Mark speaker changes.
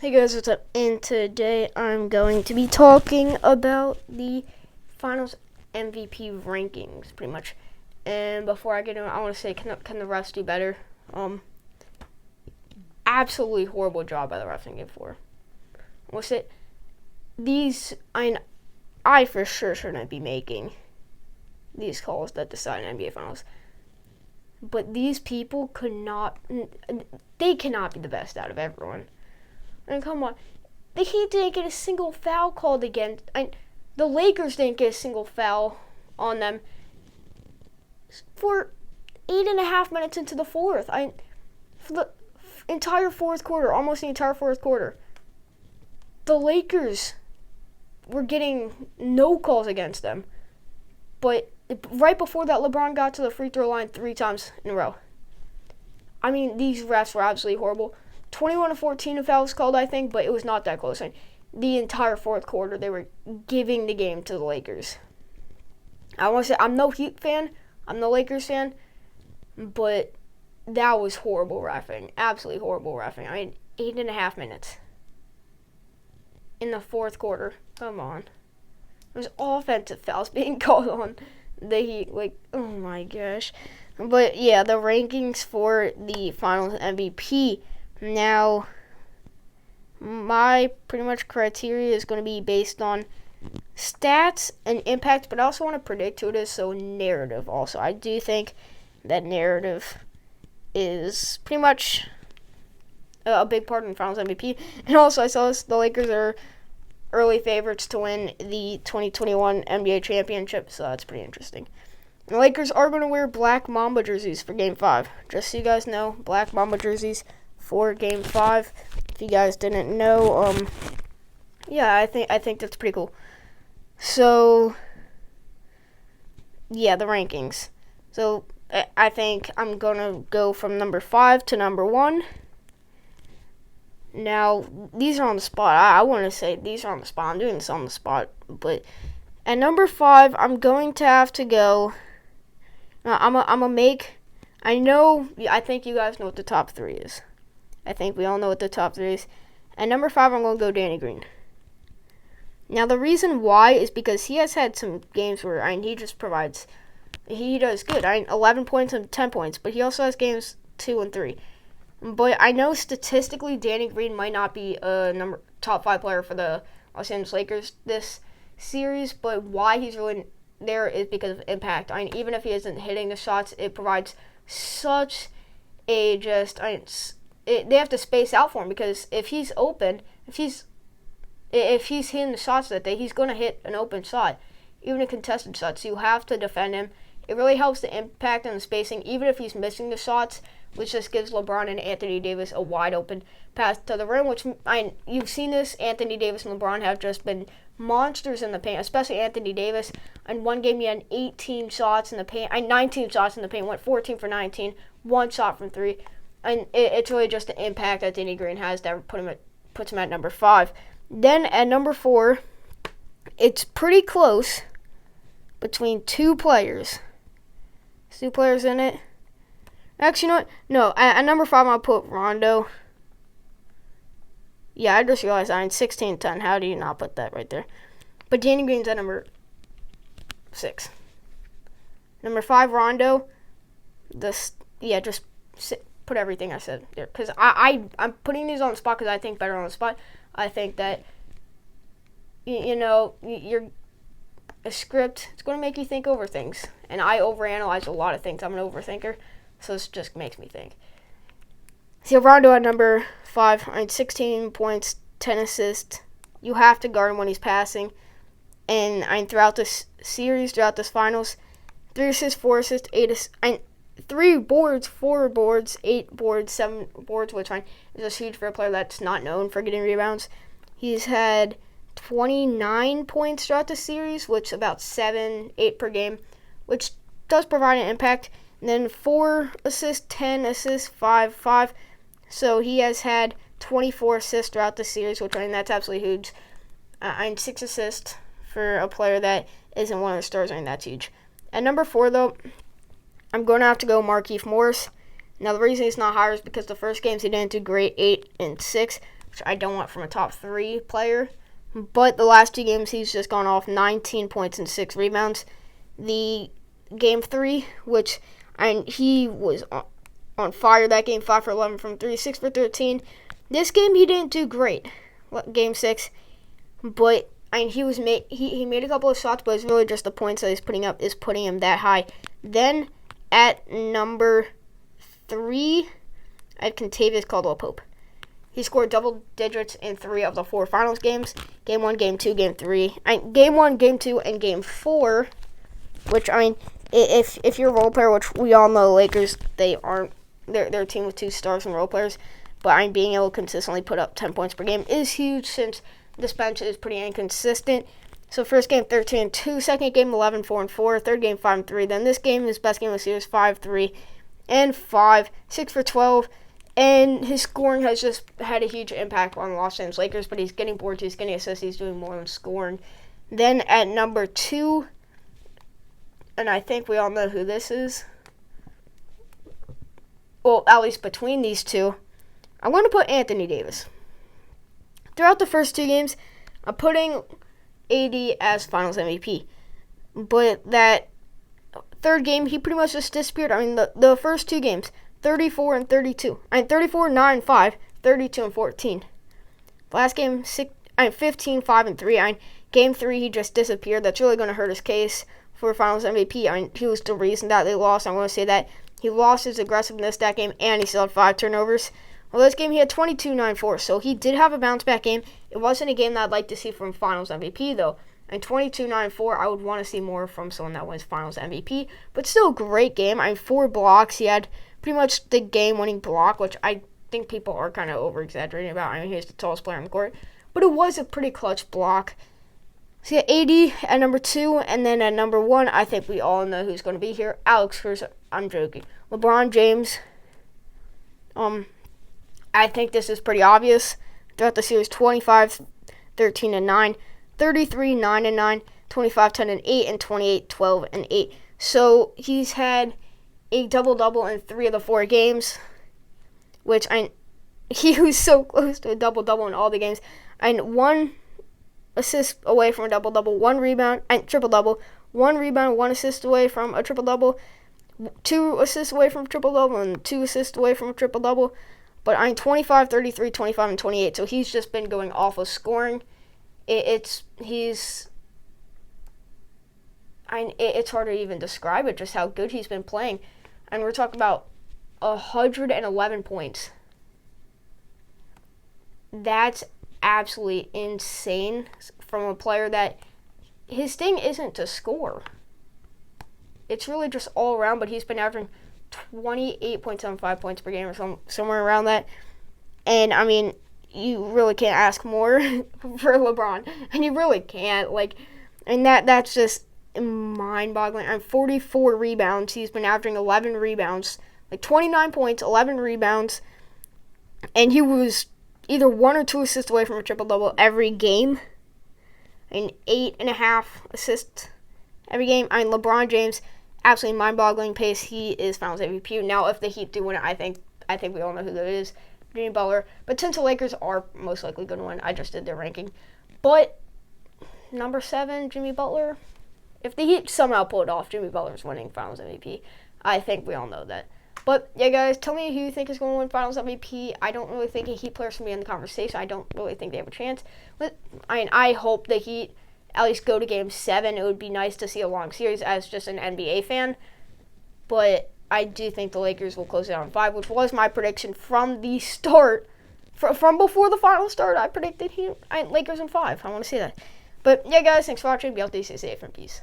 Speaker 1: Hey guys, what's up? And today I'm going to be talking about the Finals MVP rankings, pretty much. And before I get into it, I want to say, can the refs do better? Absolutely horrible job by the refs in Game 4. What's it? I for sure shouldn't be making these calls that decide NBA Finals. But these people cannot be the best out of everyone. And come on, the Heat didn't get a single foul called against. The Lakers didn't get a single foul on them for 8.5 minutes into the fourth. For the entire fourth quarter, almost the entire fourth quarter, the Lakers were getting no calls against them. But right before that, LeBron got to the free throw line 3 times in a row. These refs were absolutely horrible. 21-14 fouls called, I think, but it was not that close. The entire fourth quarter, they were giving the game to the Lakers. I want to say, I'm no Heat fan. I'm no Lakers fan. But that was horrible reffing. Absolutely horrible reffing. 8.5 minutes in the fourth quarter. Come on. There's offensive fouls being called on the Heat. Oh my gosh. But yeah, the rankings for the Finals MVP. Now, my pretty much criteria is going to be based on stats and impact, but I also want to predict who it is, so narrative also. I do think that narrative is pretty much a big part in the Finals MVP. And also, I saw the Lakers are early favorites to win the 2021 NBA championship, so that's pretty interesting. The Lakers are going to wear black Mamba jerseys for Game 5. Just so you guys know, black Mamba jerseys for Game 5. If you guys didn't know, yeah, I think that's pretty cool. So, yeah, the rankings. So, I think I'm going to go from number 5 to number 1. Now, these are on the spot. I want to say these are on the spot. I'm doing this on the spot. But at number 5, I'm going to have to go. I'm going to make. I think you guys know what the top 3 is. I think we all know what the top 3 is. At number 5, I'm going to go Danny Green. Now, the reason why is because he has had some games where he just provides. He does good. 11 points and 10 points. But he also has games 2 and 3. But I know statistically Danny Green might not be a top 5 player for the Los Angeles Lakers this series. But why he's really there is because of impact. Even if he isn't hitting the shots, it provides such a they have to space out for him, because if he's open, if he's hitting the shots that day, he's going to hit an open shot, even a contested shot. So you have to defend him. It really helps the impact and the spacing, even if he's missing the shots, which just gives LeBron and Anthony Davis a wide open path to the rim, which you've seen this. Anthony Davis and LeBron have just been monsters in the paint, especially Anthony Davis. In one game, he had 18 shots in the paint, 19 shots in the paint, went 14 for 19, 1 shot from 3. And it's really just the impact that Danny Green has that puts him at number 5. Then at number 4, it's pretty close between 2 players. 2 players in it. Actually, you know what? No, at number 5, I'll put Rondo. Yeah, I just realized 16-10. How do you not put that right there? But Danny Green's at number 6. Number 5, Rondo. Put everything I said there, because I'm putting these on the spot because I think better on the spot. I think that you're a script. It's going to make you think over things, and I overanalyze a lot of things. I'm an overthinker, so this just makes me think. So Rondo at number 5, 16 points, 10 assists. You have to guard him when he's passing, and throughout this series, throughout this finals, 3 assists, 4 assists, 8 assists. 3 boards, 4 boards, 8 boards, 7 boards, which is just huge for a player that's not known for getting rebounds. He's had 29 points throughout the series, which is about 7, 8 per game, which does provide an impact. And then 4 assists, 10 assists, 5. So he has had 24 assists throughout the series, which that's absolutely huge. 6 assists for a player that isn't one of the stars. That's huge. At number 4, though, I'm going to have to go Marquis Morris. Now, the reason he's not higher is because the first games he didn't do great, 8 and 6. which I don't want from a top 3 player. But the last 2 games, he's just gone off 19 points and 6 rebounds. The game 3, which he was on fire that game, 5 for 11 from 3, 6 for 13. This game, he didn't do great, game 6. But he made a couple of shots, but it's really just the points that he's putting up is putting him that high. Then at number 3, I had Contavious, Caldwell, Pope. He scored double digits in 3 of the 4 finals games. Game 1, Game 2, Game 3. Game 1, Game 2, and Game 4, which, if you're a role player, which we all know Lakers, they're a team with 2 stars and role players, but being able to consistently put up 10 points per game is huge since this bench is pretty inconsistent. So first game, 13-2. Second game, 11-4-4. Third game, 5-3. Then this game, his best game of the series, 5-3 and 5, 6 for 12. And his scoring has just had a huge impact on the Los Angeles Lakers, but he's getting boards, he's getting assists, he's doing more than scoring. Then at number 2, and I think we all know who this is. Well, at least between these two, I'm going to put Anthony Davis. Throughout the first 2 games, I'm putting AD as Finals MVP. But that third game, he pretty much just disappeared. The first 2 games, 34 and 32. 34, 9, 5, 32 and 14. Last game, 15, 5 and 3. Game 3, he just disappeared. That's really going to hurt his case for Finals MVP. He was the reason that they lost. I'm going to say that he lost his aggressiveness that game, and he still had 5 turnovers. Well, this game, he had 22, 9, 4. So he did have a bounce-back game. It wasn't a game that I'd like to see from Finals MVP, though. And 22, 9, 4, I would want to see more from someone that wins Finals MVP. But still a great game. 4 blocks. He had pretty much the game-winning block, which I think people are kind of over-exaggerating about. He's the tallest player on the court. But it was a pretty clutch block. So yeah, AD at number 2, and then at number 1, I think we all know who's going to be here. Alex Caruso. I'm joking. LeBron James. I think this is pretty obvious. Throughout the series, 25, 13, and 9, 33, 9, and 9, 25, 10, and 8, and 28, 12, and 8. So he's had a double-double in 3 of the 4 games, which he was so close to a double-double in all the games. 1 assist away from a double-double, 1 rebound, triple-double, 1 rebound, 1 assist away from a triple-double, 2 assists away from a triple-double, and 2 assists away from a triple-double. But 25, 33, 25, and 28. So he's just been going off of scoring. It's hard to even describe it, just how good he's been playing. And we're talking about 111 points. That's absolutely insane from a player that his thing isn't to score. It's really just all around, but he's been averaging 28.75 points per game or somewhere around that. And, you really can't ask more for LeBron. And you really can't. And that's just mind-boggling. 44 rebounds. He's been averaging 11 rebounds. 29 points, 11 rebounds. And he was either 1 or 2 assists away from a triple-double every game. And 8.5 assists every game. LeBron James, absolutely mind-boggling pace. He is Finals MVP. Now, if the Heat do win it, I think we all know who that is. Jimmy Butler. But since the Lakers are most likely going to win, I just did their ranking. But number 7, Jimmy Butler. If the Heat somehow pull it off, Jimmy Butler's winning Finals MVP. I think we all know that. But, yeah, guys, tell me who you think is going to win Finals MVP. I don't really think a Heat player should be in the conversation. I don't really think they have a chance. But, I hope the Heat at least go to Game 7. It would be nice to see a long series as just an NBA fan. But I do think the Lakers will close it out in 5, which was my prediction from the start. From before the final start, I predicted Lakers in 5. I want to see that. But, yeah, guys, thanks for watching. Be healthy, stay safe, and peace.